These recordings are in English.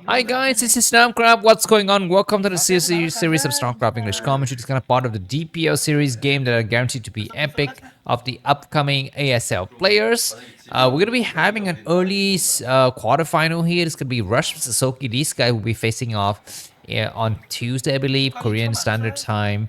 Hi guys, this is Namkraft. What's going on? Welcome to the series of Starcraft English commentary. It's kind of part of the DPL series game that are guaranteed to be epic of the upcoming ASL players. We're going to be having an early quarterfinal here. It's going to be Rush vs Soki. These guys will be facing off on Tuesday, I believe, Korean Standard Time,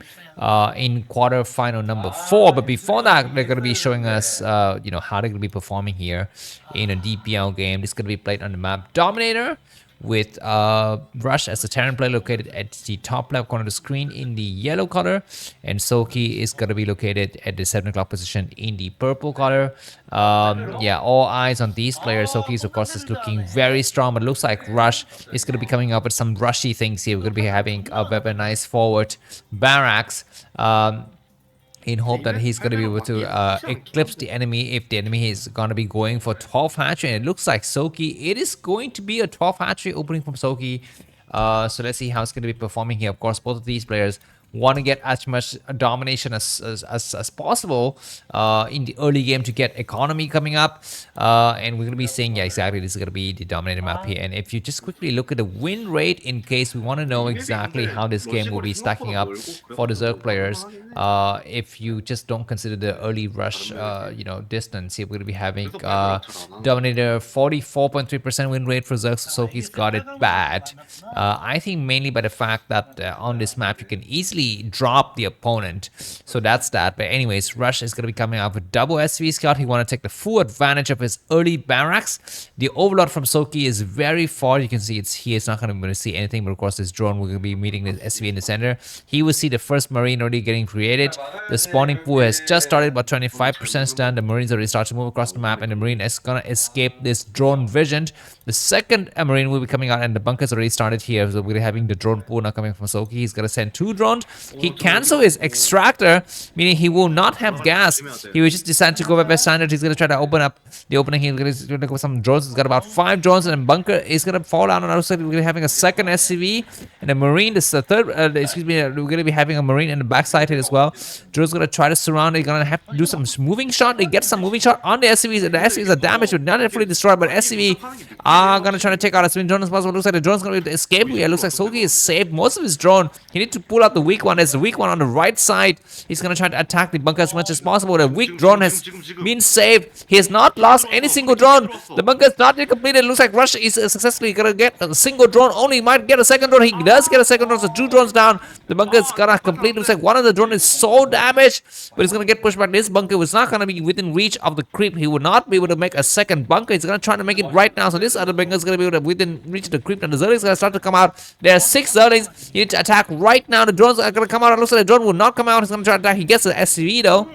in quarterfinal number 4. But before that, they're going to be showing us, how they're going to be performing here in a DPL game. This is going to be played on the map Dominator, with Rush as the Terran player located at the top left corner of the screen in the yellow color, and Soki is going to be located at the 7 o'clock position in the purple color. All eyes on these players. Soki, of course, is looking very strong, but it looks like Rush is going to be coming up with some rushy things here. We're going to be having a very nice forward barracks. In hope that he's going to be able to eclipse the enemy if the enemy is going to be going for 12 hatchery. And it looks like Soki, it is going to be a 12 hatchery opening from Soki. So let's see how it's going to be performing here. Of course, both of these players want to get as much domination as possible in the early game to get economy coming up. And we're going to be seeing, yeah, exactly, this is going to be the dominator map here. And if you just quickly look at the win rate, in case we want to know exactly how this game will be stacking up for the Zerg players, if you just don't consider the early rush, distance here, we're going to be having dominator 44.3% win rate for Zerg. Soki's got it bad. I think mainly by the fact that on this map you can easily drop the opponent, so that's that. But anyways, Rush is going to be coming out with double SV scout. He want to take the full advantage of his early barracks. The overlord from Soki is very far. You can see it's here. It's not going to see anything, but of course this drone, we're going to be meeting the SV in the center. He will see the first marine already getting created. The spawning pool has just started, about 25% done. The marines already start to move across the map, and the marine is going to escape this drone vision. The second marine will be coming out, and the bunkers already started here. So we're having the drone pool now coming from Soki. He's going to send 2 drones. He cancel his extractor, meaning he will not have gas. He will just decide to go by standard. He's going to try to open up the opening. He's going to go with some drones. He's got about 5 drones, and a bunker is going to fall down on the other side. We're going to be having a second SCV and a marine. This is the third, we're going to be having a marine in the backside here as well. Drone's going to try to surround it. He's going to have to do some moving shot. They get some moving shot on the SCVs, and the SCVs are damaged, but not fully destroyed. But SCV are going to try to take out as many drones as possible. Looks like the drone's going to be able to escape. It looks like Soki is saved most of his drone. He need to pull out the weak one. There's the weak one on the right side. He's going to try to attack the bunker as much as possible. The weak drone has been saved. He has not lost any single drone. The bunker is not yet completed. It looks like Rush is successfully going to get a single drone only. He might get a second drone. He does get a second drone. So 2 drones down. The bunker is going to complete. It looks like one of the drones is so damaged, but it's going to get pushed back. This bunker was not going to be within reach of the creep. He would not be able to make a second bunker. He's going to try to make it right now. So this other bunker is going to be able to within reach of the creep. And the Zerg is going to start to come out. There are 6 Zerglings. You need to attack right now. The drones are going to come out. It looks like the drone will not come out. He's going to try to attack. He gets the SCV though.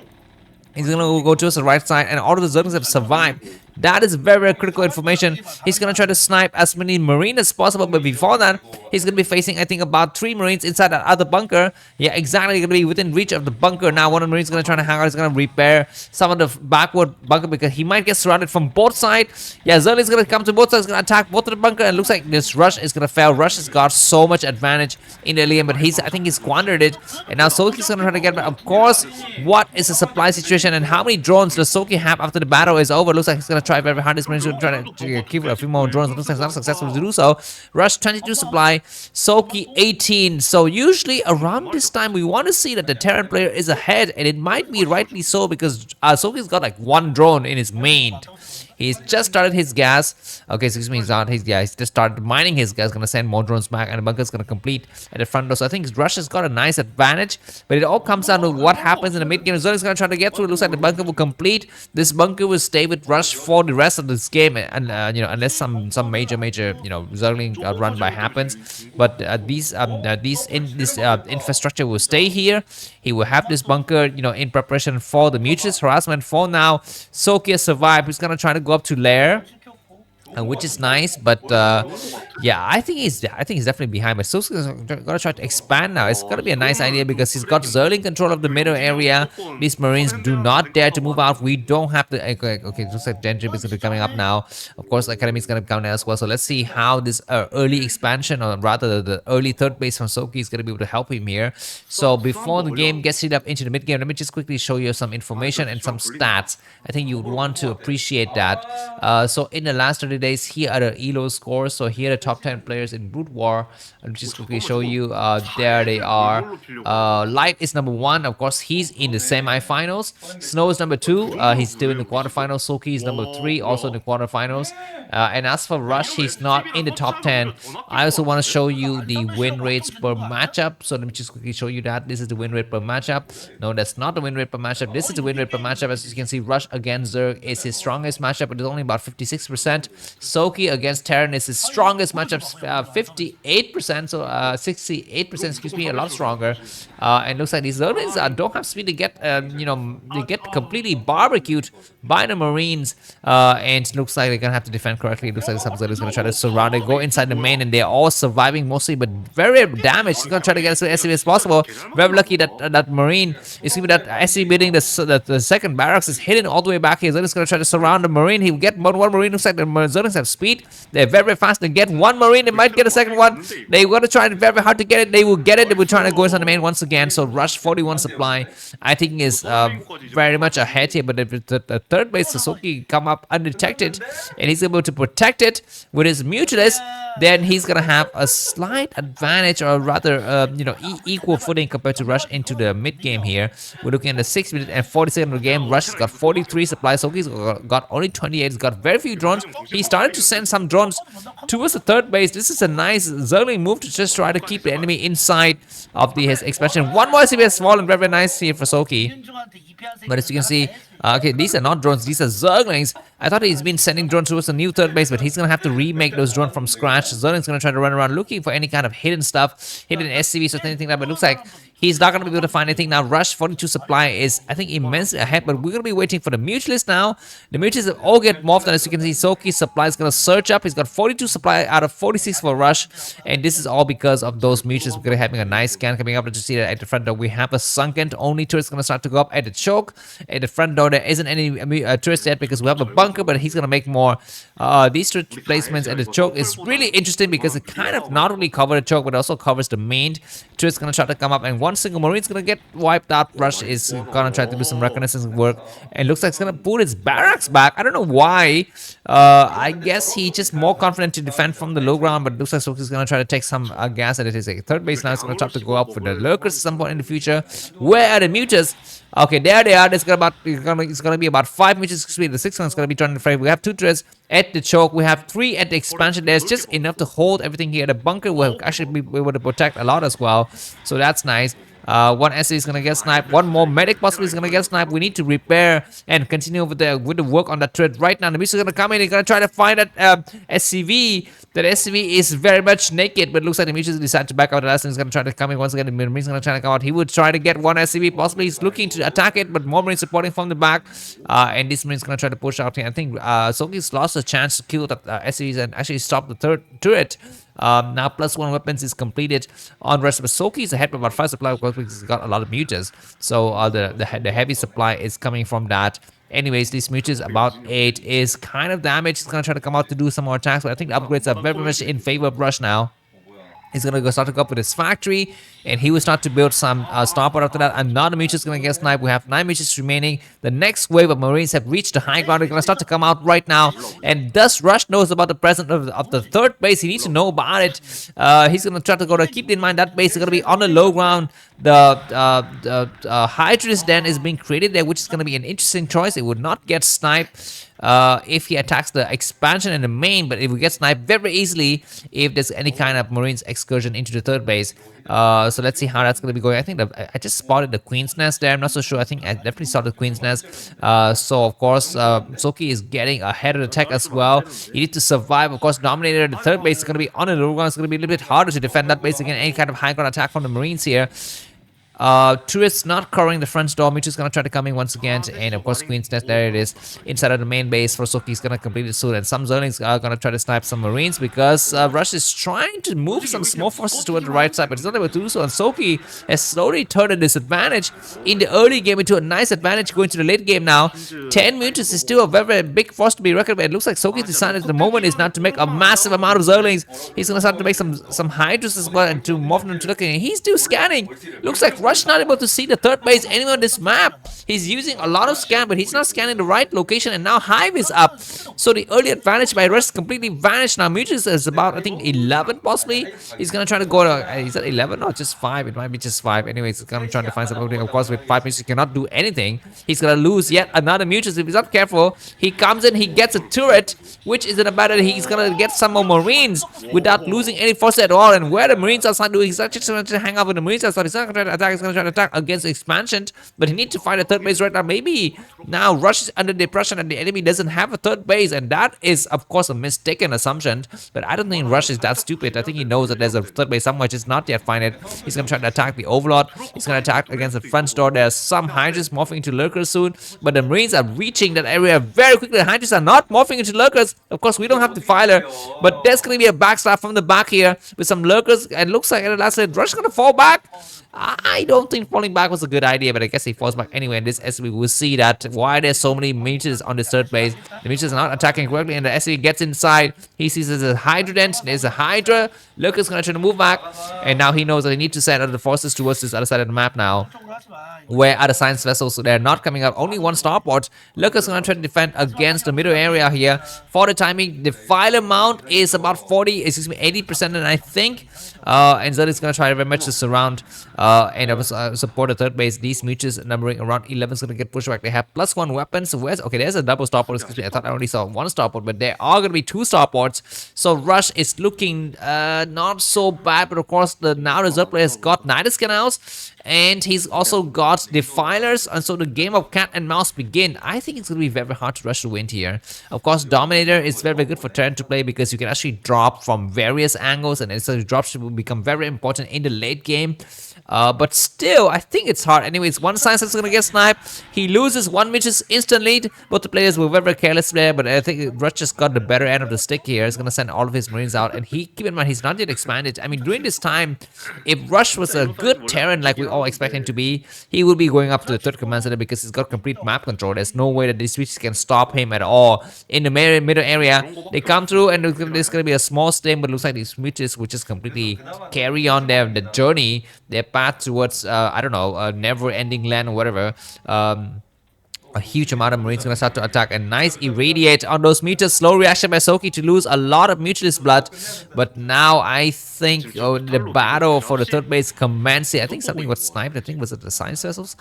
He's going to go towards the right side, and all of the Zerglings have survived. That is very critical information. He's going to try to snipe as many marines as possible, but before that, he's going to be facing, I think, about 3 marines inside that other bunker. Yeah, exactly. Going to be within reach of the bunker. Now, one of the marines is going to try to hang out. He's going to repair some of the backward bunker because he might get surrounded from both sides. Yeah, Zelle is going to come to both sides. He's going to attack both of the bunker, and it looks like this Rush is going to fail. Rush has got so much advantage in the game, but I think he's squandered it. And now Soki is going to try to get back. Of course, what is the supply situation and how many drones does Soki have after the battle is over? Looks like he's going to try very hard. This marine is trying to keep a few more drones. It looks like he's not successful to do so. Rush 22 supply, Soki 18. So usually around this time we want to see that the Terran player is ahead, and it might be rightly so because Soki's got like 1 drone in his main. He's just started his gas. Okay, excuse me, he's not his gas. He's just started mining his gas. Gonna send more drones back, and the bunker's gonna complete at the front door. So I think Rush has got a nice advantage, but it all comes down to what happens in the mid game. Zerg is gonna try to get through. It looks like the bunker will complete. This bunker will stay with Rush for the rest of this game, and unless some major Zergling run by happens. But this infrastructure will stay here. He will have this bunker, in preparation for the mutualist harassment. For now, Soki has survived. He's gonna try to go up to lair, which is nice, but yeah, I think he's definitely behind. But Soki's gonna try to expand now. It's gonna be a nice idea because he's got Zerling control of the middle area. These marines do not dare to move out. We don't have to. Okay, it looks like Gentrip is gonna be coming up now. Of course, Academy is gonna come down as well. So let's see how this early expansion, or rather the early third base from Soki, is gonna be able to help him here. So before the game gets heated up into the mid game, let me just quickly show you some information and some stats. I think you would want to appreciate that. So in the last 30 early days. Here are the ELO scores. So here are the top 10 players in Broodwar. I'll just quickly show you. There they are. Light is number 1. Of course, he's in the semi-finals. Snow is number 2. He's still in the quarterfinals. Soki is number 3, also in the quarterfinals. And as for Rush, he's not in the top 10. I also want to show you the win rates per matchup. So let me just quickly show you that. This is the win rate per matchup. No, that's not the win rate per matchup. This is the win rate per matchup. As you can see, Rush against Zerg is his strongest matchup. It is only about 56%. Soki against Terran is his strongest matchup, 58%. So 68%, excuse me, a lot stronger. And looks like these Zerglings don't have speed to get, they get completely barbecued by the Marines. And looks like they're gonna have to defend correctly. It looks like some Zerg is gonna try to surround it, go inside the main, and they're all surviving mostly, but very damaged. He's gonna try to get as much SCV as possible. Very lucky that that Marine is giving that SCV building. The second barracks is hidden all the way back here. Zerg is gonna try to surround the Marine. He'll get one Marine. Looks like the Zerglings have speed. They're very fast. They get one Marine. They might get a second one. They want to try very hard to get it. They will get it. They will try to go inside the main once again. So Rush 41 supply, I think, is very much ahead here. But if the third base Soki come up undetected and he's able to protect it with his mutualist, then he's gonna have a slight advantage, or rather, equal footing compared to Rush into the mid game here. We're looking at the 6 minute and 40 second of the game. Rush has got 43 supplies. Soki's got only 28. He's got very few drones. He started to send some drones towards the third base. This is a nice Zergling move to just try to keep the enemy inside of his expansion. One more CB has fallen. Very nice here for Soki. But as you can see, okay, these are not drones, these are Zerglings. I thought he's been sending drones towards the new third base, but he's gonna have to remake those drones from scratch. Zergling's gonna try to run around looking for any kind of hidden stuff, hidden SCVs or anything like that, but it looks like he's not gonna be able to find anything now. Rush 42 supply is, I think, immensely ahead, but we're gonna be waiting for the mutualists now. The mutualists all get morphed, and as you can see, Soki's supply is gonna surge up. He's got 42 supply out of 46 for Rush, and this is all because of those mutualists. We're gonna be having a nice scan coming up. Let's just see that at the front door we have a sunken only turret gonna start to go up at the choke. At the front door there isn't any turrets yet because we have a bunker, but he's gonna make more. These turret placements at the choke is really interesting because it kind of not only covers the choke but also covers the main. Turret's gonna try to come up, and one single Marine's gonna get wiped out. Rush is gonna try to do some reconnaissance work, and looks like it's gonna pull his barracks back. I don't know why. I guess he's just more confident to defend from the low ground, but looks like Soki's gonna try to take some gas at his third base now. It's gonna try to go up for the lurkers at some point in the future. Where are the muters? Okay, there they are. It's gonna be about 5 meters speed. The sixth one's gonna be trying to frame. We have 2 turrets at the choke. We have 3 at the expansion. There's just enough to hold everything here. The bunker will actually be able to protect a lot as well. So that's nice. One SC is gonna get sniped. One more medic possibly is gonna get sniped. We need to repair and continue with the work on that turret right now. The Mister is gonna come in. He's gonna try to find that SCV. That SCV is very much naked, but it looks like the Mister decided to back out. The last one is gonna try to come in once again. The Marine is gonna try to come out. He would try to get one SCV. Possibly he's looking to attack it, but more Marines supporting from the back. And this Marine is gonna try to push out here. I think Soki's lost a chance to kill the SCVs and actually stop the third turret. Now +1 weapons is completed on rest, but Soki is ahead by about 5 supply because he's got a lot of muters. So the heavy supply is coming from that. Anyways, this mutas about 8 is kind of damaged. He's gonna try to come out to do some more attacks, but I think the upgrades are very much in favor of Rush now. He's gonna go start to go up with his factory, and he will start to build some starport after that. Another mutual is gonna get sniped. We have 9 mutuals remaining. The next wave of Marines have reached the high ground. They're gonna start to come out right now. And thus Rush knows about the presence of the third base. He needs to know about it. He's gonna try to go to keep in mind that base is gonna be on the low ground. The Hydra's den is being created there, which is gonna be an interesting choice. It would not get sniped if he attacks the expansion and the main, but it will get sniped very easily if there's any kind of Marines excursion into the third base. So let's see how that's going to be going. I think I just spotted the Queen's Nest there. I'm not so sure. I think I definitely saw the Queen's Nest. So of course Soki is getting ahead of the tech as well. You need to survive. Of course, Dominator, the third base is going to be on the low ground. It's going to be a little bit harder to defend that base against any kind of high ground attack from the Marines here. Turrets not covering the front door. Mitch is gonna try to come in once again, and of course Queen's Nest, there it is, inside of the main base. For Soki is gonna complete it soon, and some Zerlings are gonna try to snipe some Marines because Rush is trying to move some small forces toward the right side, but he's not able to do so. And Soki has slowly turned a disadvantage in the early game into a nice advantage going to the late game now. 10 mutants is still a very, very big force to be reckoned with. It looks like Soki's decided at the moment is not to make a massive amount of Zerlings. He's gonna start to make some Hydras as well and to morph them to looking. He's still scanning. Looks like Rush not able to see the third base anywhere on this map? He's using a lot of scan, but he's not scanning the right location, and now Hive is up. So the early advantage by Rush completely vanished. Now Mutus is about, I think, 11 possibly. He's gonna try to go to, is that 11 or just 5? It might be just 5. Anyways, he's gonna try to find something. Of course, with 5 Mutus, he cannot do anything. He's gonna lose yet another Mutus if he's not careful. He comes in, he gets a turret, which is in a matter he's gonna get some more Marines without losing any force at all. And where the Marines are doing, he's actually trying to hang out with the Marines. He's not gonna try to attack. He's gonna try to attack against expansion, but he needs to find a third base right now. Maybe now Rush is under depression and the enemy doesn't have a third base, and that is of course a mistaken assumption. But I don't think Rush is that stupid. I think he knows that there's a third base somewhere, just not yet find it. He's gonna try to attack the Overlord. He's gonna attack against the front store. There's some Hydras morphing into Lurkers soon, but the Marines are reaching that area very quickly. The Hydras are not morphing into Lurkers. Of course, we don't have Defiler, but there's gonna be a backstab from the back here with some Lurkers, and looks like at the last minute Rush is gonna fall back. I don't think falling back was a good idea, but I guess he falls back anyway. In this SB, we'll see that why there's so many Mutas on this third base. The Mutas are not attacking correctly, and the SB gets inside. He sees there's a Hydra dent. There's a Hydra. Lurker's gonna try to move back, and now he knows that he needs to send other forces towards this other side of the map now, where are the science vessels. So they're not coming out. Only one starport. Lurker's gonna try to defend against the middle area here. For the timing, the Defiler mount is about 80%, and I think, and Zelle is gonna try very much to surround and support the third base. These Mutas numbering around 11 is gonna get pushed back. They have +1 weapons. So where's, okay, there's a double starport. Excuse me, I thought I only saw one starport, but there are gonna be 2 starports. So Rush is looking not so bad, but of course now the Zerg player has got Nidus canals, and he's also got Defilers, and so the game of cat and mouse begin. I think it's going to be very hard to Rush to win here. Of course, Dominator is very, very good for Terran to play because you can actually drop from various angles, and so drops will become very important in the late game. But still, I think it's hard. Anyways, one science is going to get sniped. He loses one Mitch's instant lead. Both the players were very, very careless there, but I think Rush just got the better end of the stick here. He's going to send all of his Marines out, and he, keep in mind, he's not yet expanded. I mean, during this time, if Rush was a good Terran like we all expect him to be, he would be going up to the third command center because he's got complete map control. There's no way that these switches can stop him at all. In the middle area, they come through, and there's going to be a small sting, but it looks like these switches will just completely carry on the journey, their path towards, I don't know, a never-ending land or whatever. A huge amount of Marines gonna start to attack. A nice irradiate on those meters. Slow reaction by Soki to lose a lot of mutualist blood. But now I think the battle for the third base commencing. I think something was sniped. I think was it the science vessels?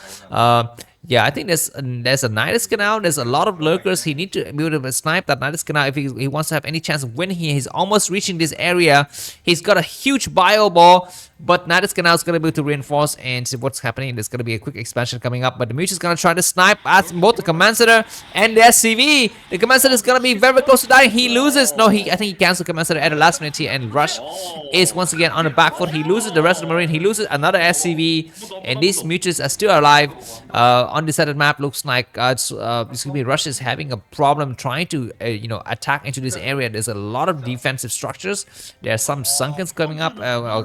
Yeah, I think there's a Nidus canal. There's a lot of Lurkers. He needs to be able to snipe that Nidus canal if he wants to have any chance of winning here. He's almost reaching this area. He's got a huge bio ball, but Nidus canal is going to be able to reinforce. And what's happening? There's going to be a quick expansion coming up, but the Mutual is going to try to snipe at both the command center and the SCV. The command center is going to be very, very close to dying. He loses. No, I think he cancels the command center at the last minute here, and Rush is once again on the back foot. He loses the rest of the Marine. He loses another SCV, and these Mutuals are still alive. On this side of the map, looks like Rush is having a problem trying to attack into this area. There's a lot of defensive structures. There are some sunkens coming up.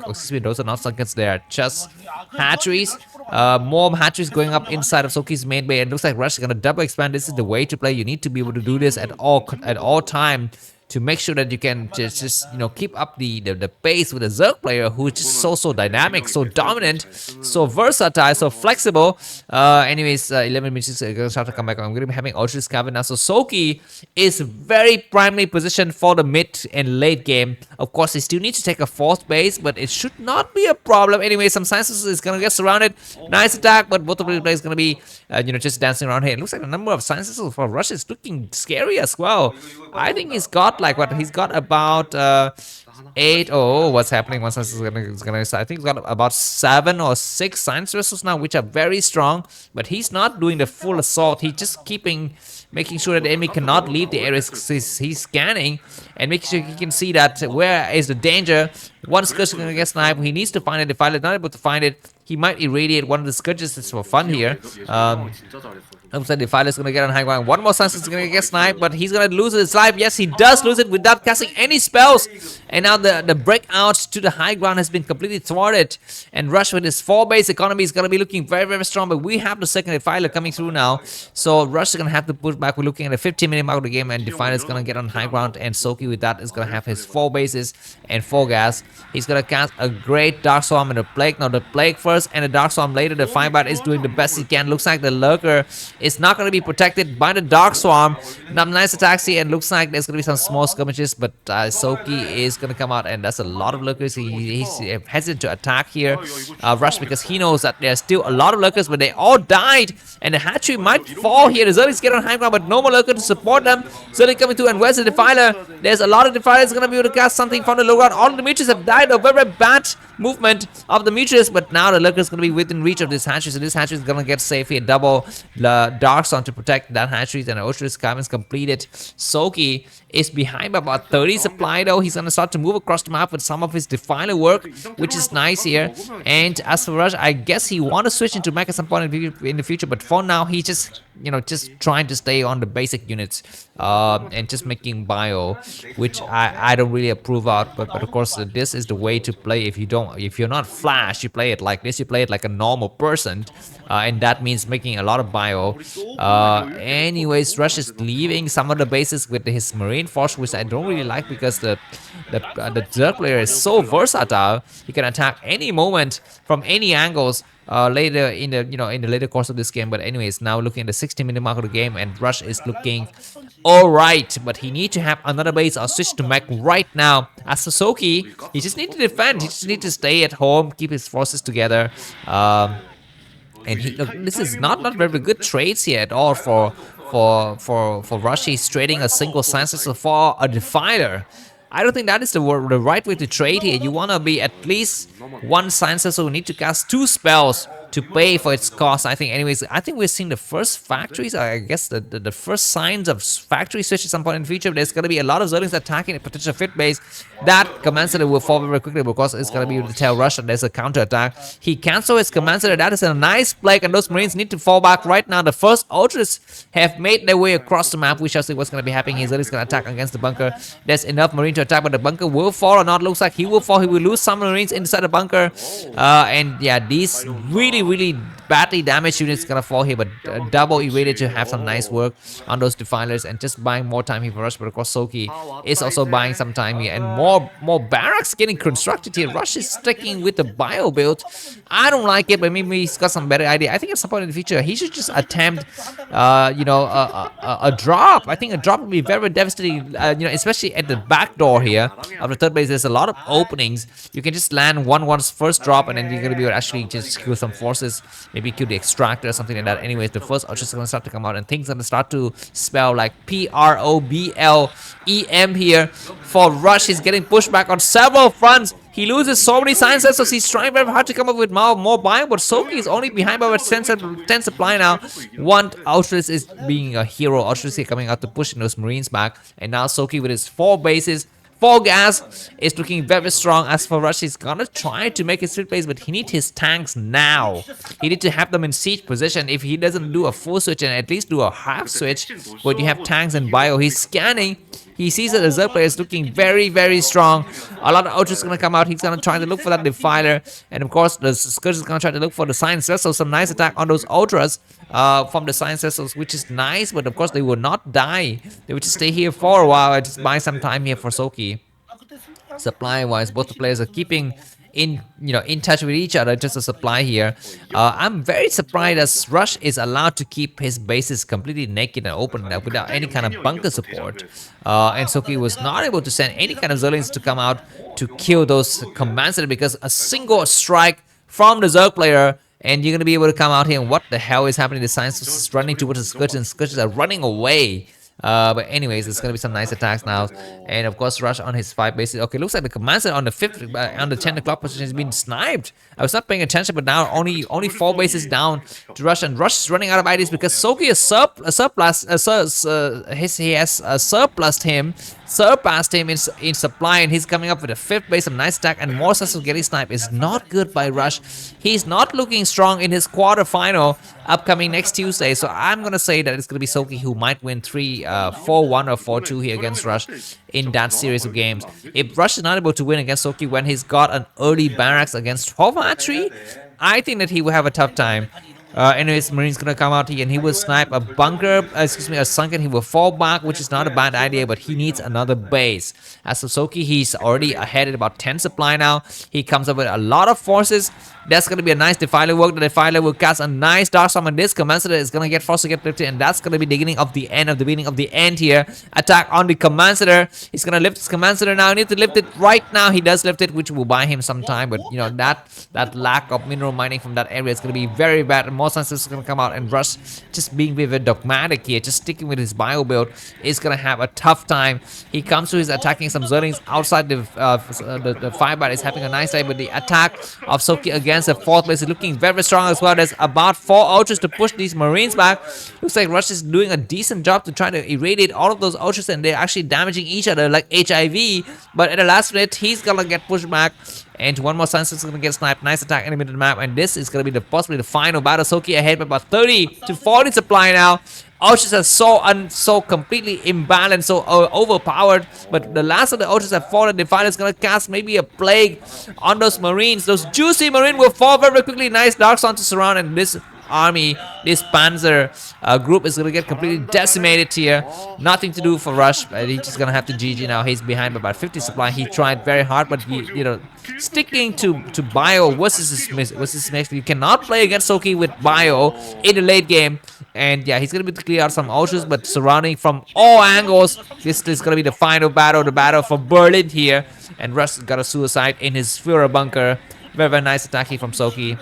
Excuse me, those are not sunkens. They are just hatcheries. More hatcheries going up inside of Soki's main bay, and looks like Rush is gonna double expand. This is the way to play. You need to be able to do this at all time, to make sure that you can just keep up the pace with a Zerg player who is just so dynamic, so dominant, so versatile, so flexible. Anyways, 11 minutes are gonna start to come back. I'm gonna be having ultralisk cabinet now. So Soki is very primely positioned for the mid and late game. Of course, he still needs to take a fourth base, but it should not be a problem. Anyway, some sciences is gonna get surrounded. Nice attack, but both of the players gonna be just dancing around here. It looks like the number of sciences for Rush is looking scary as well. I think he's got he's got about 8. Oh, what's happening? One science is gonna I think he's got about 7 or 6 science vessels now, which are very strong, but he's not doing the full assault. He's just making sure that the enemy cannot leave the area. He's scanning and making sure he can see that where is the danger. One Scourge is going to get sniped. He needs to find a Defiler, not able to find it. He might irradiate one of the Scourges. It's for fun here. Looks like Defiler is going to get on high ground. One more Science is going to get sniped, but he's going to lose his life. Yes, he does lose it without casting any spells. And now the breakout to the high ground has been completely thwarted. And Rush with his 4-base economy is going to be looking very, very strong. But we have the second Defiler coming through now. So Rush is going to have to push back. We're looking at a 15-minute mark of the game, and Defiler is going to get on high ground. And Soki with that is going to have his 4 bases and 4 gas. He's going to cast a great Dark Swarm and a Plague. Now the Plague first first and the Dark Swarm later. The Firebite is doing the best he can. Looks like the Lurker is not going to be protected by the Dark Swarm. Nice attacks here, and looks like there's going to be some small skirmishes, but Soki is going to come out, and that's a lot of Lurkers. He's hesitant to attack here, Rush, because he knows that there's still a lot of Lurkers, but they all died, and the hatchery might fall here. The Zerg is getting on high ground, but no more Lurker to support them. Zerg coming through, and where's the Defiler? There's a lot of Defilers going to be able to cast something from the low ground. All of the Mutas have died. A very bad movement of the Mutas, but now the Lurker is going to be within reach of this hatchery, so this hatchery is going to get safe here. Double the Dark Sun to protect that hatchery, and the ultralisk is completed. Soki is behind by about 30 supply though. He's going to start to move across the map with some of his Defiler work, which is nice here. And as for Rush, I guess he want to switch into mech at some point in the future, but for now he just, you know, just trying to stay on the basic units and just making bio, which I don't really approve of. But of course this is the way to play. If you're not Flash, you play it like this. You play it like a normal person, and that means making a lot of bio. Anyways, Rush is leaving some of the bases with his Marine Force, which I don't really like, because the Zerg player is so versatile. He can attack any moment from any angles later in the in the later course of this game. But anyways, now looking at the 60-minute mark of the game, and Rush is looking alright, but he needs to have another base or switch to mech right now. As for Soki, he just needs to defend. He just needs to stay at home, keep his forces together. And look, this is not very good trades here at all for Rush. He's trading a single Science for a Defiler. I don't think that is the right way to trade here. You want to be at least one Science, so we need to cast 2 spells to pay for its cost. I think, anyways, I think we're seeing the first factories, I guess the first signs of factory switch at some point in the future. There's going to be a lot of Zerglings attacking a potential fit base. That Command Center will fall very quickly, because it's going to be able to tell Rush that there's a counter attack. He cancels his Command Center. That is a nice play, and those Marines need to fall back right now. The first Ultras have made their way across the map. We shall see what's going to be happening. He's going to attack against the bunker. There's enough Marine to attack, but the bunker will fall or not. Looks like he will fall. He will lose some Marines inside the bunker. And yeah, these really badly damaged units gonna fall here, but double evaded to have some nice work on those Defilers, and just buying more time here for Rush. But of course Soki is also buying some time here, and more barracks getting constructed here. Rush is sticking with the bio build. I don't like it, but maybe he's got some better idea. I think at some point in the future he should just attempt a drop. I think a drop would be very devastating, especially at the back door here of the third base. There's a lot of openings. You can just land one's first drop, and then you're gonna be able to actually just kill some forces, maybe kill the extractor or something like that. Anyways, the first Ultras are going to start to come out, and things are going to start to spell like PROBLEM here for Rush. He's getting pushed back on several fronts. He loses so many Science Sensors. He's trying very hard to come up with more buying, but Soki is only behind by about 10 supply now. One Ultras is being a hero. Ultras here coming out to push those Marines back, and now Soki with his 4 bases, 4 gas, is looking very strong. As for Rush, he's gonna try to make his split base, but he needs his tanks now. He needs to have them in siege position. If he doesn't do a full switch, and at least do a half switch, but you have tanks and bio, he's scanning. He sees that the Zerg player is looking very strong. A lot of Ultras gonna come out. He's gonna try to look for that Defiler, and of course the Scourge is gonna try to look for the Science Vessels. Some nice attack on those Ultras from the Science Vessels, which is nice, but of course they will not die. They will just stay here for a while and just buy some time here for Soki. Supply wise, both the players are keeping in touch with each other. Just a supply here. I'm very surprised as Rush is allowed to keep his bases completely naked and open without any kind of bunker support, and Soki was not able to send any kind of Zerglings to come out to kill those Command Center, because a single strike from the Zerg player and you're gonna be able to come out here, and what the hell is happening? The Science is running towards the Scourge, and Scourges are running away. But anyways, it's gonna be some nice attacks now, and of course Rush on his 5 bases. Okay, looks like the Command Center on the 5th, on the 10 o'clock position has been sniped. I was not paying attention, but now only 4 bases down to Rush, and Rush is running out of ideas because Soki has surpassed him in supply, and he's coming up with a 5th base, some nice attack, and more successful getting sniped is not good by Rush. He's not looking strong in his quarterfinal upcoming next Tuesday, so I'm gonna say that it's gonna be Soki who might win 4-1 or 4-2 here against Rush in that series of games. If Rush is not able to win against Soki when he's got an early barracks against 12 hatchery, I think that he will have a tough time. Anyways, Marine's gonna come out here and he will snipe a bunker, a sunken. He will fall back, which is not a bad idea, but he needs another base. As for Soki, he's already ahead at about 10 supply now. He comes up with a lot of forces. That's gonna be a nice Defiler work. The Defiler will cast a nice Dark Storm, and this Commentator is gonna get forced to get lifted, and that's gonna be the beginning of the end of the beginning of the end here. Attack on the Commentator. He's gonna lift his Commentator now. He needs to lift it right now. He does lift it, which will buy him some time, but you know that lack of mineral mining from that area is gonna be very bad. And more scientists are gonna come out and rush. Just being very dogmatic here, just sticking with his bio build is gonna have a tough time. He comes to his attacking some Zerlings outside the Firebite is having a nice day, but the attack of Soki against the 4th place is looking very strong as well. There's about 4 ultras to push these Marines back. Looks like Rush is doing a decent job to try to irradiate all of those ultras, and they're actually damaging each other like HIV. But at the last minute, he's gonna get pushed back. And one more Sunset is going to get sniped. Nice attack in the middle of the map. And this is going to be possibly the final battle. Soki ahead by about 30 to 40 supply now. Ultras are so completely imbalanced, so overpowered. But the last of the Ultras have fallen. Defiler is going to cast maybe a plague on those Marines. Those juicy Marines will fall very quickly. Nice Dark Sun to surround. And this army, this Panzer group is going to get completely decimated here. Nothing to do for Rush. He's just going to have to GG now. He's behind by about 50 supply. He tried very hard, but he, sticking to bio versus his next. You cannot play against Soki with bio in the late game. And yeah, he's going to be to clear out some ultras, but surrounding from all angles. This is going to be the final battle, the battle for Berlin here. And Rush got a suicide in his Führer bunker. Very nice attack here from Soki.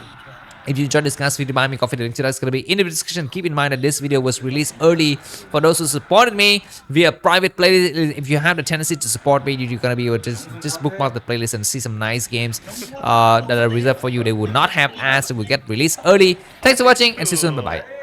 If you enjoyed this class video, buy me coffee. The link to that is going to be in the description. Keep in mind that this video was released early for those who supported me via private playlist. If you have the tendency to support me, you're going to be able to just bookmark the playlist and see some nice games that are reserved for you. They will not have ads. They will get released early. Thanks for watching and see you soon. Bye-bye.